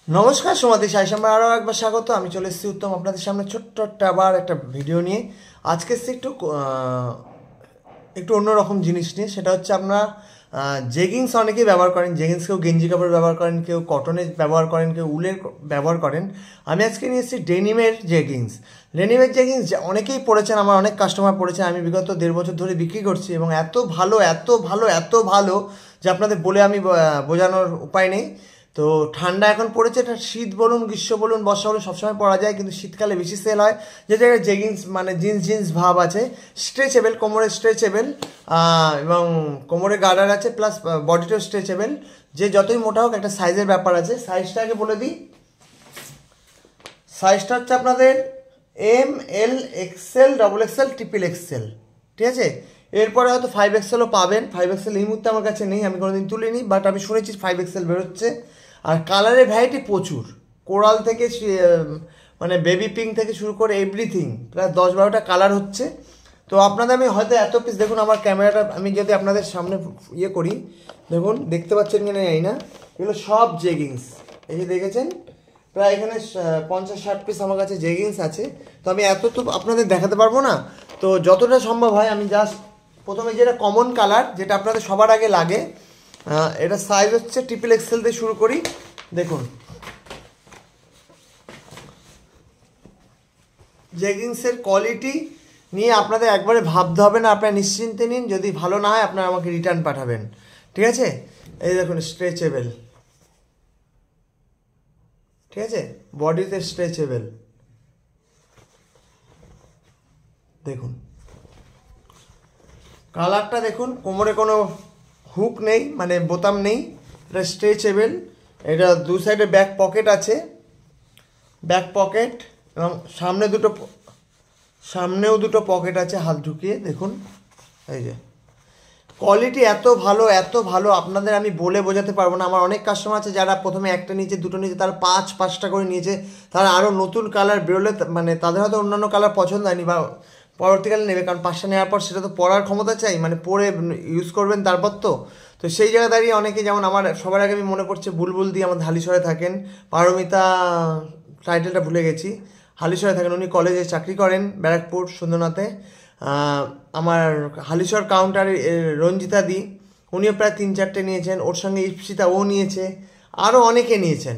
নমস্কার সমাধি সাইসাম্বার আরও একবার স্বাগত। আমি চলে এসেছি উত্তম আপনাদের সামনে ছোট্ট আবার একটা ভিডিও নিয়ে। আজকে এসেছি একটু অন্যরকম জিনিস নিয়ে। সেটা হচ্ছে আপনারা জেগিংস অনেকেই ব্যবহার করেন। জেগিংস কেউ গেঞ্জি কাপড় ব্যবহার করেন, কেউ কটনের ব্যবহার করেন, কেউ উলের ব্যবহার করেন। আমি আজকে নিয়ে এসেছি ডেনিমের জেগিংস। ডেনিমের জেগিংস অনেকেই পড়েছেন, আমার অনেক কাস্টমার পড়েছেন। আমি বিগত 1.5 বছর ধরে বিক্রি করছি এবং এত ভালো এত ভালো এত ভালো যে আপনাদের বলে আমি বোঝানোর উপায় নেই। তো ঠান্ডা এখন পড়েছে, এটা শীত বলুন, গ্রীষ্ম বলুন, বর্ষা বলুন, সবসময় পরা যায়, কিন্তু শীতকালে বেশি সেল হয়। যে জায়গায় জেগিংস মানে জিন্স ভাব আছে, স্ট্রেচেবল, কোমরে স্ট্রেচেবল এবং কোমরে গার্ডার আছে, প্লাস বডিটাও স্ট্রেচেবল। যে যতই মোটা হোক একটা সাইজের ব্যাপার আছে। সাইজটা আগে বলে দিই, সাইজটা হচ্ছে আপনাদের ML XL XXL XXL, ঠিক আছে। এরপরে হয়তো 5XL পাবেন। 5XL এই মুহূর্তে আমার কাছে নেই, আমি কোনোদিন তুলিনি, বাট আমি শুনেছি 5XL বেরোচ্ছে। আর কালারের ভ্যারাইটি প্রচুর, কোরাল থেকে মানে বেবি পিঙ্ক থেকে শুরু করে এভরিথিং, প্রায় 10-12টা কালার হচ্ছে। তো আপনাদের আমি হয়তো এত পিস, দেখুন আমার ক্যামেরাটা আমি যদি আপনাদের সামনে করি, দেখুন দেখতে পাচ্ছেন কিনা জানি না, এগুলো সব জেগিংস। এই যে দেখেছেন, প্রায় এখানে 50-60 পিস আমার কাছে জেগিংস আছে। তো আমি এত তো আপনাদের দেখাতে পারবো না, তো যতটা সম্ভব হয় আমি জাস্ট প্রথমে যেটা কমন কালার, যেটা আপনাদের সবার আগে লাগে, এটা সাইজ হচ্ছে XXL দিয়ে শুরু করি। দেখুন জেগিংসের কোয়ালিটি নিয়ে আপনাদের একবারে ভাবতে হবে না, আপনারা নিশ্চিন্তে নিন। যদি ভালো না হয় আপনারা আমাকে রিটার্ন পাঠাবেন, ঠিক আছে। এই দেখুন স্ট্রেচেবল, ঠিক আছে, বডিতে স্ট্রেচেবল। দেখুন কালারটা দেখুন, কোমরে কোনো হুক নেই, মানে বোতাম নেই, এটা স্ট্রেচেবল। এটা দু সাইডে ব্যাক পকেট আছে, ব্যাক পকেট, এবং সামনেও দুটো পকেট আছে হাত ঢুকিয়ে। দেখুন এই যে কোয়ালিটি এত ভালো এত ভালো, আপনাদের আমি বলে বোঝাতে পারবো না। আমার অনেক কাস্টমার আছে যারা প্রথমে একটা নিয়েছে, দুটো নিয়েছে, তারা 5-5টা করে নিয়েছে। তারা আরও নতুন কালার বেরোলে মানে তাদের হয়তো অন্যান্য কালার পছন্দ হয়নি বা পরবর্তীকালে নেবে, কারণ 5টা নেওয়ার পর সেটা তো পরার ক্ষমতা চাই, মানে পরে ইউজ করবেন তারপর। তো সেই জায়গায় দাঁড়িয়ে অনেকে, যেমন আমার সবার আগে আমি মনে পড়ছে বুলবুল দিয়ে, আমার হালিশহরে থাকেন, পারমিতা টাইটেলটা ভুলে গেছি, হালিশহরে থাকেন, উনি কলেজে চাকরি করেন ব্যারাকপুর সুন্দরনাথে। আমার হালিশহর কাউন্টারে রঞ্জিতা দি, উনিও প্রায় 3-4টে নিয়েছেন। ওর সঙ্গে ইপসিতা ও নিয়েছে, আরও অনেকে নিয়েছেন।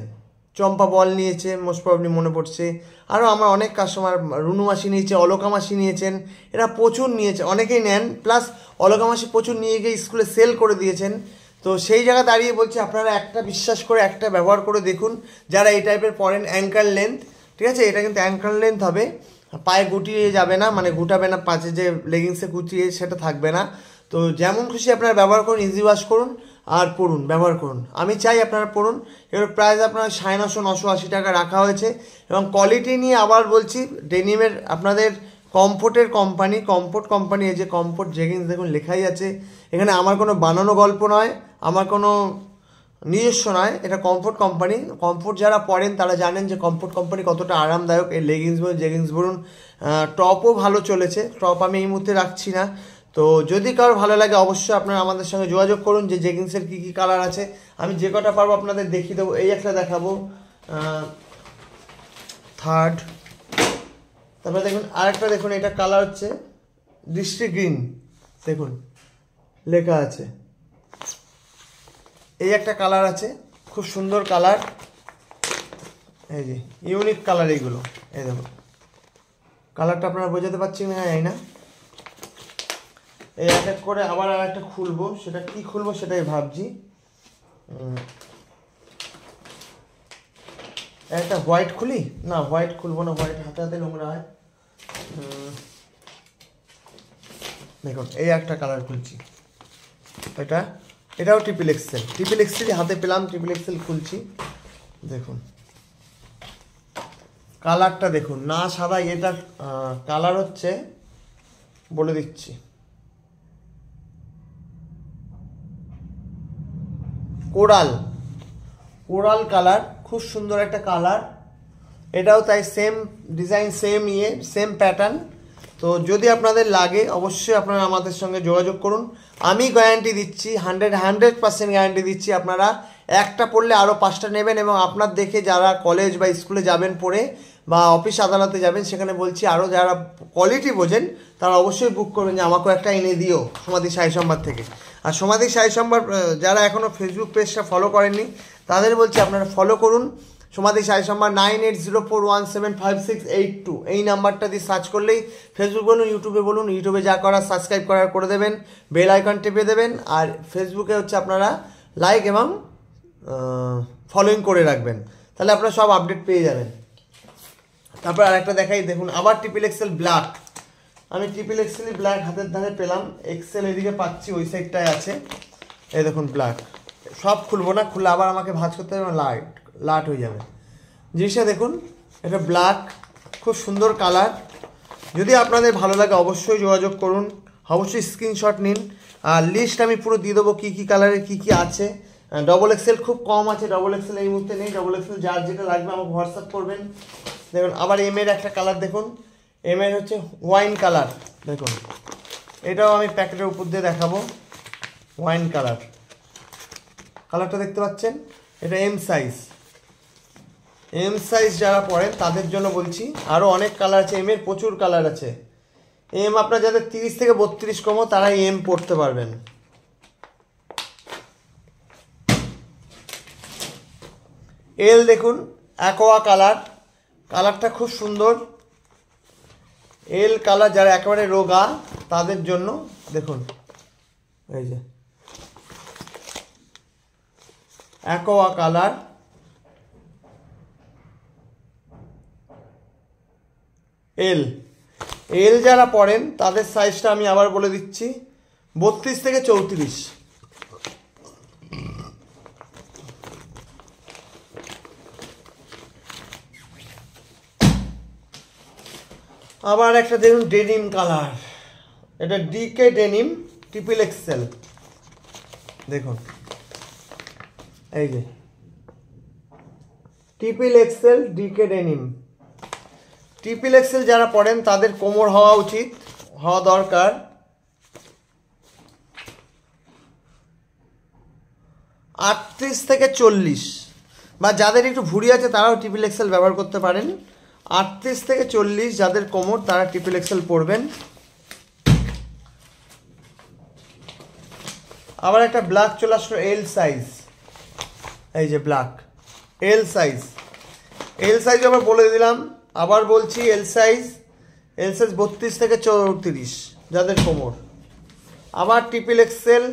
চম্পা বল নিয়েছে মোস্ট প্রবলি, মনে পড়ছে। আরও আমার অনেক কাস্টমার, রুনু মাসি নিয়েছে, অলকা মাসি নিয়েছেন, এরা প্রচুর নিয়েছে, অনেকেই নেন। প্লাস অলকা মাসি প্রচুর নিয়ে গিয়ে স্কুলে সেল করে দিয়েছেন। তো সেই জায়গা দাঁড়িয়ে বলছি, আপনারা একটা বিশ্বাস করে একটা ব্যবহার করে দেখুন, যারা এই টাইপের পরেন। অ্যাঙ্কার লেন্থ, ঠিক আছে, এটা কিন্তু অ্যাঙ্কার লেন্থ হবে, পায়ে গুটিয়ে যাবে না, মানে গুটাবে না, পাঁচে যে লেগিংসে গুটিয়ে সেটা থাকবে না। তো যেমন খুশি আপনারা ব্যবহার করুন, ইজি ওয়াশ করুন আর পরুন, ব্যবহার করুন। আমি চাই আপনারা পরুন। এর প্রাইস আপনার 950-980 টাকা রাখা হয়েছে। এবং কোয়ালিটি নিয়ে আবার বলছি, ডেনিমের আপনাদের কমফোর্টের কোম্পানি, কমফোর্ট কোম্পানি। এই যে কমফোর্ট জেগিংস দেখুন লেখাই আছে এখানে, আমার কোনো বানানো গল্প নয়, আমার কোনো নিজস্ব নয়, এটা কমফোর্ট কোম্পানি। কমফোর্ট যারা পরেন তারা জানেন যে কমফোর্ট কোম্পানি কতটা আরামদায়ক। এই লেগিংস বলুন, জেগিংস বলুন, টপও ভালো চলেছে। টপ আমি এই মুহূর্তে রাখছি না। তো যদি কারোর ভালো লাগে অবশ্যই আপনারা আমাদের সঙ্গে যোগাযোগ করুন, যে জেগিংসের কী কী কালার আছে আমি যে কটা পারবো আপনাদের দেখিয়ে দেবো। এই একটা দেখাবো, থার্ড। তারপরে দেখুন আরেকটা, দেখুন এটা কালার হচ্ছে ডিস্ট্রিক্ট গ্রিন, দেখুন লেখা আছে। এই একটা কালার আছে, খুব সুন্দর কালার, এই যে ইউনিক কালার এইগুলো। এই দেখুন কালারটা আপনারা বোঝাতে পারছেন না জানি না। এই এক এক করে আবার আর একটা খুলবো, সেটা কি খুলবো সেটাই ভাবছি। একটা হোয়াইট খুলি, না হোয়াইট খুলবো না, হোয়াইট হাতে হাতে নোংরা হয়। দেখুন এই একটা কালার খুলছি, এটাও XXL হাতে পেলাম, XXL খুলছি। দেখুন কালারটা দেখুন, না সাদা, এটা কালার হচ্ছে বলে দিচ্ছি, কোরাল কালার, খুব সুন্দর একটা কালার। এটাও তাই, সেম ডিজাইন, সেম প্যাটার্ন। তো যদি আপনাদের লাগে অবশ্যই আপনারা আমাদের সঙ্গে যোগাযোগ করুন। আমি গ্যারান্টি দিচ্ছি, 100% গ্যারান্টি দিচ্ছি, আপনারা একটা পড়লে আরও 5টা নেবেন, এবং আপনার দেখে যারা কলেজ বা স্কুলে যাবেন পড়ে বা অফিস আদালতে যাবেন, সেখানে বলছি আরও যারা কোয়ালিটি বোঝেন তারা অবশ্যই বুক করবেন যে আমাকেও একটা এনে দিও সমাধি শাহী সম্ভার থেকে। আর সমাধি শাহী সম্ভার যারা এখনও ফেসবুক পেজটা ফলো করেননি তাদের বলছি আপনারা ফলো করুন। সমাধি শাহী সম্ভার 9804175682 এই নাম্বারটা দিয়ে সার্চ করলেই ফেসবুক বলুন, ইউটিউবে বলুন, ইউটিউবে যা করার সাবস্ক্রাইব করার করে দেবেন, বেল আইকন টিপে দেবেন, আর ফেসবুকে হচ্ছে আপনারা লাইক এবং ফলোইং করে রাখবেন, তাহলে আপনারা সব আপডেট পেয়ে যাবেন। তারপর আরেকটা দেখাই, দেখুন আবার ট্রিপল এক্সেল ব্ল্যাক। আমি ট্রিপল এক্সেলই ব্ল্যাক হাতের ধারে পেলাম, এক্সেল এদিকে পাচ্ছি ওই সাইডটায় আছে। এই দেখুন ব্ল্যাক, সব খুলবো না, খুললে আবার আমাকে ভাঁজ করতে হবে, লাট হয়ে যাবে জিনিসটা। দেখুন এটা ব্ল্যাক, খুব সুন্দর কালার। যদি আপনাদের ভালো লাগে অবশ্যই যোগাযোগ করুন, অবশ্যই স্ক্রিনশট নিন। আর লিস্ট আমি পুরো দিয়ে দেবো কী কী কালারের কী কী আছে। ডবল এক্সেল খুব কম আছে, ডবল এক্সেল এই মুহূর্তে নেই। ডবল এক্সেল যার যেটা লাগবে আমাকে হোয়াটসঅ্যাপ করবেন। দেখুন আবার এম এর একটা কালার, দেখুন এম এর হচ্ছে ওয়াইন কালার। দেখুন এটাও আমি প্যাকেটের উপর দিয়ে দেখাবো, ওয়াইন কালার। কালারটা দেখতে পাচ্ছেন, এটা এম সাইজ। এম সাইজ যারা পড়েন তাদের জন্য বলছি, আরও অনেক কালার আছে, এম এর প্রচুর কালার আছে। এম আপনার যাদের 30 থেকে 32 কমো তারাই এম পড়তে পারবেন। এল দেখুন অ্যাকোয়া কালার, কালারটা খুব সুন্দর। এল কালার যারা একেবারে রোগা তাদের জন্য, দেখুন এই যে অ্যাকোয়া কালার। এল এল যারা পড়েন তাদের সাইজটা আমি আবার বলে দিচ্ছি, 32 থেকে 34। আবার একটা দেখুন ডেনিম কালার, এটা ডিকে ডেনিম ট্রিপল এক্সেল। দেখুন এই যে triple XL DK denim. Triple XL যারা পড়েন তাদের কোমর হওয়া উচিত, হওয়া দরকার। 38 থেকে 40, বা যাদের একটু ভুঁড়ি আছে তারাও ট্রিপল এক্সেল ব্যবহার করতে পারেন। 38 থেকে 40 যাদের কোমর তারা ট্রিপল এক্সেল পরবেন। আবার একটা ব্ল্যাক চলে আসলো, এল সাইজ। এই যে black L size, L size আবার বলে দিলাম, আবার বলছি এল সাইজ 32 থেকে 34 যাদের কোমর। আবার ট্রিপল এক্সেল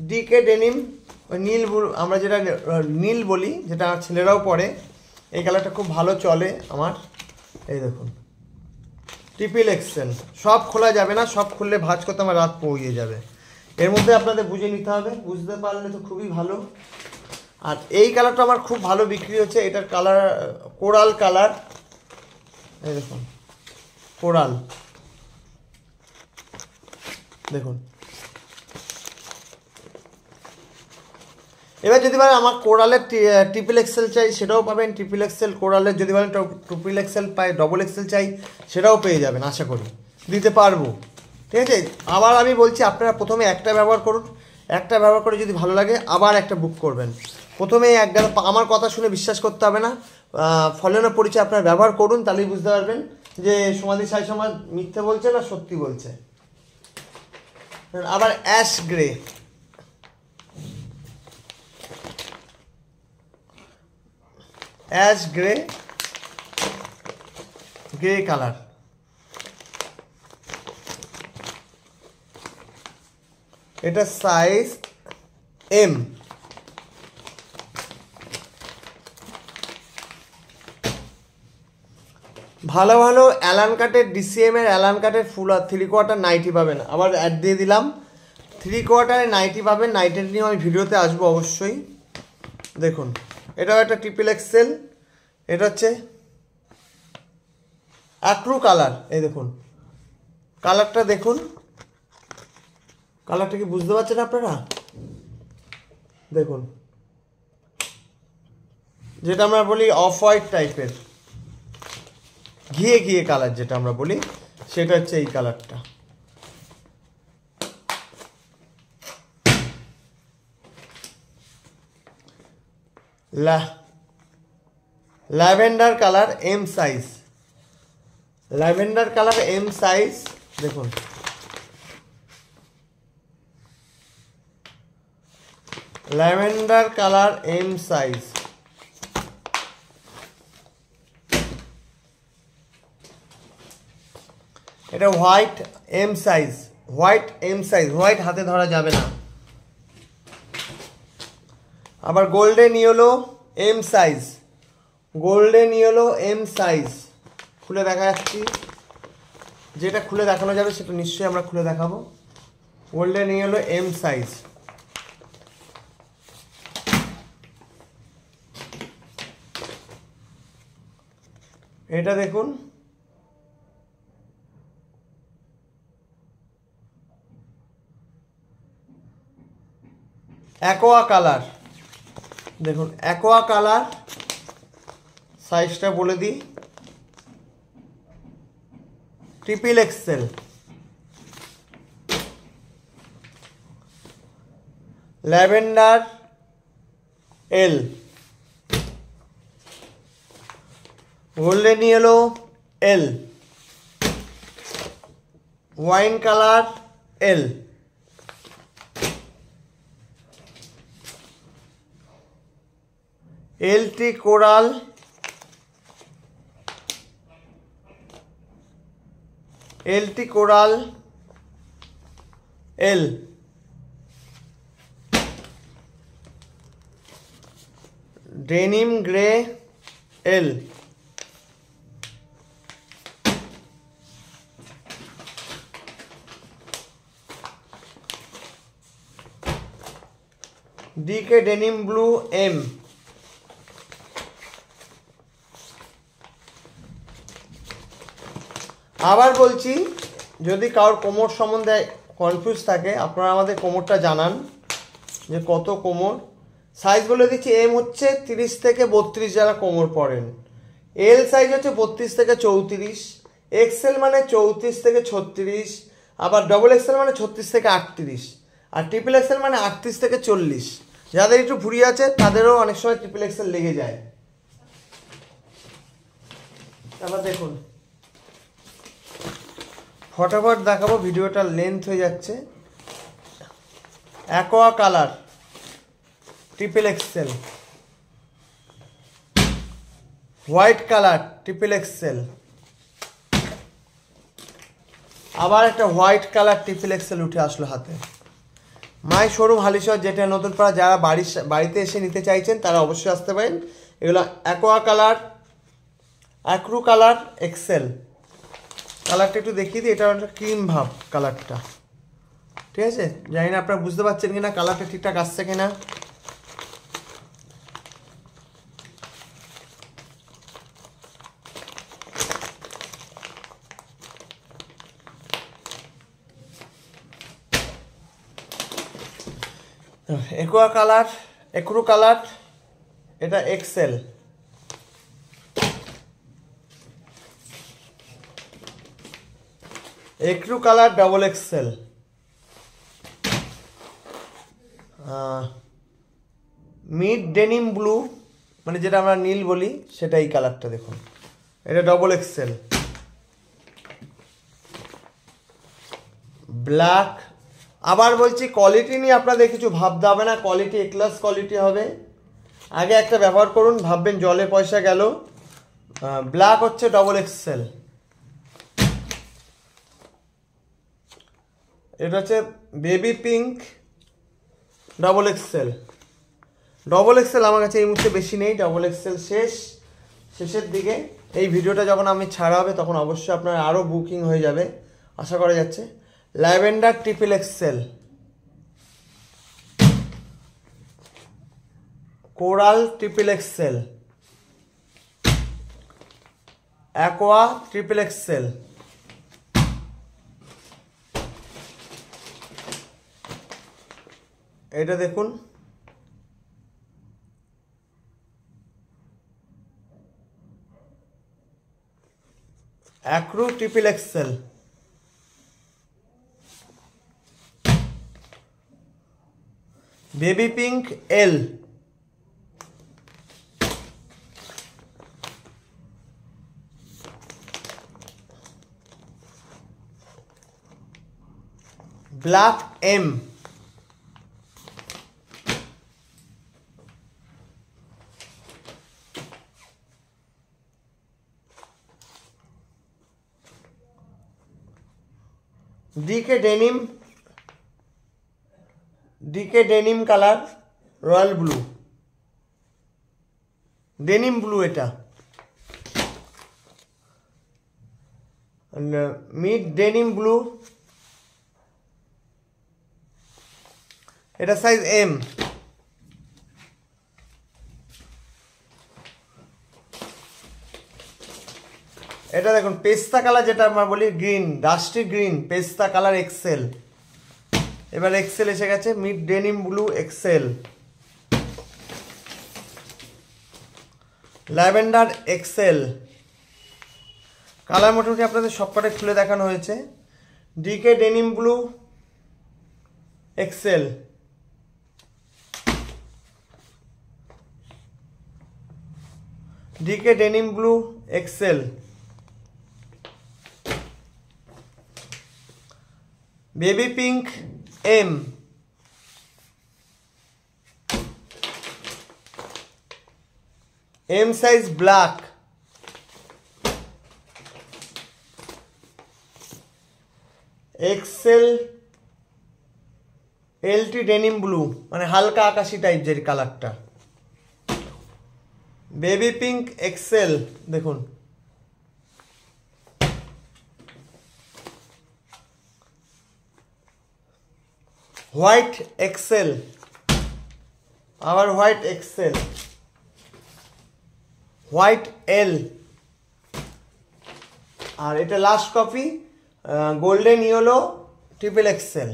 ডিকে ডেনিম, নীল, আমরা যেটা নীল বলি, যেটা ছেলেরাও পরে, এই কালারটা খুব ভালো চলে আমার। এই দেখুন ট্রিপল এক্সেল, সব খোলা যাবে না, সব খুললে ভাঁজ করতে আমার রাত পৌঁছে যাবে। এর মধ্যে আপনাদের বুঝে নিতে হবে, বুঝতে পারলে তো খুবই ভালো। আর এই কালারটা আমার খুব ভালো বিক্রি হচ্ছে, এটার কালার কোরাল কালার। এই দেখুন কোরাল, দেখুন। এবার যদি বলেন আমার কোরালের ট্রিপল এক্সেল চাই সেটাও পাবেন, ট্রিপল এক্সেল কোরালের। যদি বলেন ট্রিপল এক্সেল পাই, ডবল এক্সেল চাই সেটাও পেয়ে যাবেন, আশা করি দিতে পারবো, ঠিক আছে। আবার আমি বলছি আপনারা প্রথমে একটা ব্যবহার করুন, একটা ব্যবহার করে যদি ভালো লাগে আবার একটা বুক করবেন। প্রথমে আমার কথা শুনে বিশ্বাস করতে হবে না, ফলনের পরিচয় আপনারা ব্যবহার করুন, তাহলেই বুঝতে পারবেন যে সমাধি শাহী সমাজ মিথ্যে বলছে না সত্যি বলছে। আবার ash grey, ash grey, grey colour. এটা সাইজ এম। ভালো ভালো অ্যালান কাটের, ডিসিএম এর অ্যালান কাটের ফুল আর 3/4 নাইটি পাবেন। আবার অ্যাড দিয়ে দিলাম, 3/4 নাইটি পাবেন। নাইটের নিয়ে আমি ভিডিওতে আসবো অবশ্যই। দেখুন এটাও একটা ট্রিপল এক্সেল, এটা হচ্ছে অ্যাক্রু কালার। এই দেখুন কালারটা, দেখুন কালারটা কি বুঝতে পারছেন আপনারা? দেখুন যেটা আমরা বলি অফ হোয়াইট টাইপের, ঘিয়ে ঘিয়ে কালার যেটা আমরা বলি, সেটা হচ্ছে এই কালারটা। Lavender colour M size, lavender colour M size দেখুন, ল্যাভেন্ডার কালার এম সাইজ। এটা white M size, white M size, white হাতে ধরা যাবে না। আবার golden yellow M size, golden yellow M size খুলে দেখা যাচ্ছি, যেটা খুলে দেখানো যাবে সেটা নিশ্চয়ই আমরা খুলে দেখাবো। গোল্ডেন ইয়েলো এম সাইজ, এটা দেখুন, অ্যাকোয়া কালার, দেখুন অ্যাকোয়া কালার, সাইজটা বলে দিই, ট্রিপল এক্সেল, ল্যাভেন্ডার এল, গোল্ডেন ইয়েলো এল, ওয়াইন কালার এল, এলটি কোরাল, এলটি কোরাল এল, ডেনিম গ্রে এল, ডিকে ডেনিম ব্লু এম, আবার বলছি যদি কারোর কোমর সম্বন্ধে কনফিউজ থাকে আপনারা আমাদের কোমরটা জানান যে কত কোমর। সাইজ বলে দিচ্ছি, এম হচ্ছে 30 থেকে 32 যারা কোমর পড়েন, এল সাইজ হচ্ছে 32 থেকে 34, এক্সেল মানে 34 থেকে 36, আবার ডবল এক্সেল মানে 36 থেকে 38, আর ট্রিপল এক্সেল মানে 38 থেকে 40। যাদের একটু ভুঁড়ি আছে তাদেরও অনেক সময় ট্রিপল এক্সেল লেগে যায়। আবার দেখুন ফটাফট দেখাবো, ভিডিওটা লেন্থ হয়ে যাচ্ছে। Aqua colour triple Excel, white colour triple Excel, আবার একটা হোয়াইট কালার ট্রিপল এক্সেল উঠে আসলো হাতে। মাই শোরুম হালিশহর, যেটা নতুন পাড়া, যারা বাড়িতে এসে নিতে চাইছেন তারা অবশ্যই আসতে পারেন। এগুলো অ্যাকোয়া কালার, অ্যাক্রু কালার এক্সেল, কালারটা একটু দেখিয়ে দিই, এটা একটা ক্রিম ভাব কালারটা, ঠিক আছে? জানি না আপনারা বুঝতে পারছেন কিনা, কালারটা ঠিকঠাক আসছে কিনা। অ্যাকোয়া কালার, এক্রু কালার, এটা XL, ecru colour double XL, mid denim blue মানে যেটা আমরা নীল বলি সেটা, এই কালারটা দেখুন, এটা ডবল এক্সেল, ব্ল্যাক। আবার বলছি কোয়ালিটি নিয়ে আপনাদের কিছু ভাবতে হবে না, কোয়ালিটি এ ক্লাস কোয়ালিটি হবে। আগে একটা ব্যবহার করুন, ভাববেন জলে পয়সা গেল। ব্ল্যাক হচ্ছে ডবল এক্সেল, এটা হচ্ছে baby pink double XL. Double XL আমার কাছে এই মুহূর্তে বেশি নেই, ডবল এক্সেল শেষের দিকে। এই ভিডিওটা যখন আমি ছাড়া হবে তখন অবশ্যই আপনার আরও বুকিং হয়ে যাবে আশা করা যাচ্ছে। Lavender triple XL, coral triple XL, aqua triple XL, এটা দেখুন ecru triple XL, baby pink L, black M, DK denim colour, royal blue, denim blue, এটা মিড ডেনিম ব্লু, এটা সাইজ এম। এটা দেখুন পেস্তা কালার, যেটা আমরা বলি green, dusty green, pista colour XL. এবার এক্সেল এসে গেছে, mid denim blue XL, lavender XL. Colour মোটামুটি আপনাদের সবকটা খুলে দেখানো হয়েছে। DK denim blue Excel, DK denim blue XL, baby pink M, M size black, XL LT denim blue, মানে হালকা আকাশি টাইপ যে কালারটা, বেবি পিঙ্ক এক্সেল। দেখুন হোয়াইট এক্সেল, আবার হোয়াইট এক্সেল, হোয়াইট এল, আর এটা last copy golden yellow triple XL.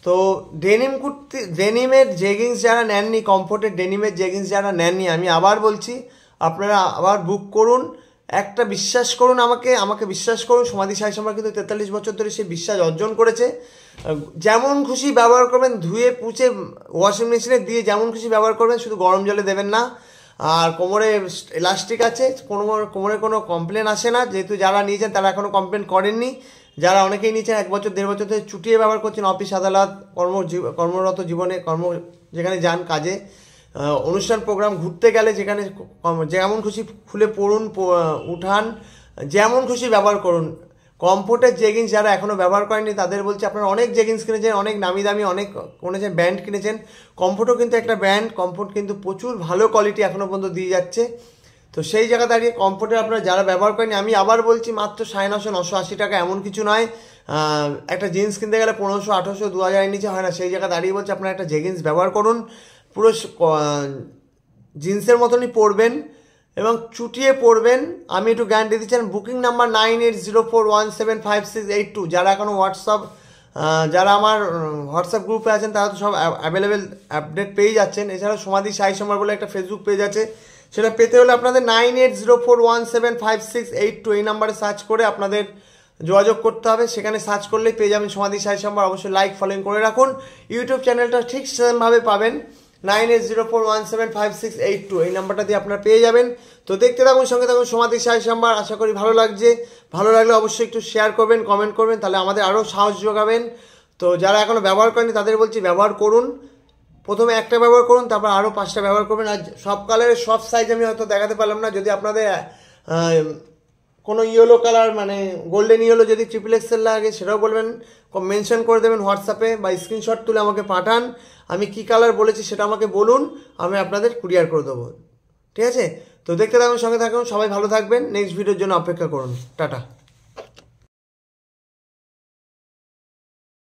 তো ডেনিম কুর্তি, ডেনিমের জেগিংস যারা নেননি, কমফোর্টের ডেনিমের জেগিংস যারা নেননি, আমি আবার বলছি আপনারা আবার বুক করুন। একটা বিশ্বাস করুন আমাকে বিশ্বাস করুন, সমাধি সাই সম্রাট কিন্তু 43 বছর ধরে সে বিশ্বাস অর্জন করেছে। যেমন খুশি ব্যবহার করবেন, ধুয়ে পুছে ওয়াশিং মেশিনে দিয়ে যেমন খুশি ব্যবহার করবেন, শুধু গরম জলে দেবেন না। আর কোমরে ইলাস্টিক আছে, কোমরে কোনো কমপ্লেন আসে না, যেহেতু যারা নিয়েছেন তারা এখনও কমপ্লেন করেননি। যারা অনেকেই নিয়েছেন 1 বছর 1.5 বছর ধরে চুটিয়ে ব্যবহার করছেন, অফিস আদালত কর্মরত জীবনে যেখানে যান কাজে, অনুষ্ঠান প্রোগ্রাম ঘুরতে গেলে যেখানে যেমন খুশি খুলে পড়ুন, উঠান, যেমন খুশি ব্যবহার করুন। কমফোর্টের জেগিংস যারা এখনও ব্যবহার করেননি তাদের বলছি, আপনারা অনেক জেগিংস কিনেছেন, অনেক নামি দামি অনেক কিনেছেন, ব্র্যান্ড কিনেছেন। কমফোর্টও কিন্তু একটা ব্র্যান্ড, কমফোর্ট কিন্তু প্রচুর ভালো কোয়ালিটি এখনও পর্যন্ত দিয়ে যাচ্ছে। তো সেই জায়গা দাঁড়িয়ে কমফোর্টের আপনারা যারা ব্যবহার করেনি, আমি আবার বলছি মাত্র 950-980 টাকা, এমন কিছু নয়। একটা জিন্স কিনতে গেলে 1500, 1800, 2000 নিচে হয় না। সেই জায়গা দাঁড়িয়ে বলছি আপনারা একটা জেগিংস ব্যবহার করুন, পুরো জিন্সের মতনই পরবেন এবং চুটিয়ে পরবেন। আমি একটু গ্যারান্টি দিচ্ছেন। Booking number 9804175682। যারা এখনও যারা আমার হোয়াটসঅ্যাপ গ্রুপে আছেন তারা তো সব অ্যাভেলেবেল আপডেট পেয়ে যাচ্ছেন। এছাড়াও সমাধি সাই সম্রাট বলে একটা ফেসবুক পেজ আছে, সেটা পেতে হলে আপনাদের 9804175682 এই নাম্বারে সার্চ করে আপনাদের যোগাযোগ করতে হবে। সেখানে সার্চ করলেই পেয়ে যাবেন সমাধি সাই সম্রাট। অবশ্যই লাইক ফলোইং করে রাখুন। ইউটিউব চ্যানেলটা ঠিক সেমভাবে পাবেন, 9804175682 এই নাম্বারটা দিয়ে আপনারা পেয়ে যাবেন। তো দেখতে থাকুন, সঙ্গে থাকুন সমাধি সাই সম্রাট। আশা করি ভালো লাগছে। ভালো লাগলে অবশ্যই একটু শেয়ার করবেন, কমেন্ট করবেন, তাহলে আমাদের আরও সাহস যোগাবেন। তো যারা এখনও ব্যবহার করেনি তাদের বলছি ব্যবহার করুন। প্রথমে একটা ব্যবহার করুন, তারপর আরও 5টা ব্যবহার করবেন। আর সব কালারের সব সাইজ আমি হয়তো দেখাতে পারলাম না। যদি আপনাদের কোনো ইয়েলো কালার, মানে গোল্ডেন ইয়েলো যদি ট্রিপল এক্সেল লাগে সেটাও বলবেন, মেনশন করে দেবেন হোয়াটসঅ্যাপে বা স্ক্রিনশট তুলে আমাকে পাঠান। আমি কী কালার বলেছি সেটা আমাকে বলুন, আমি আপনাদের কুরিয়ার করে দেবো। ঠিক আছে? তো দেখতে থাকুন, সঙ্গে থাকুন। সবাই ভালো থাকবেন। নেক্সট ভিডিওর জন্য অপেক্ষা করুন। টাটা।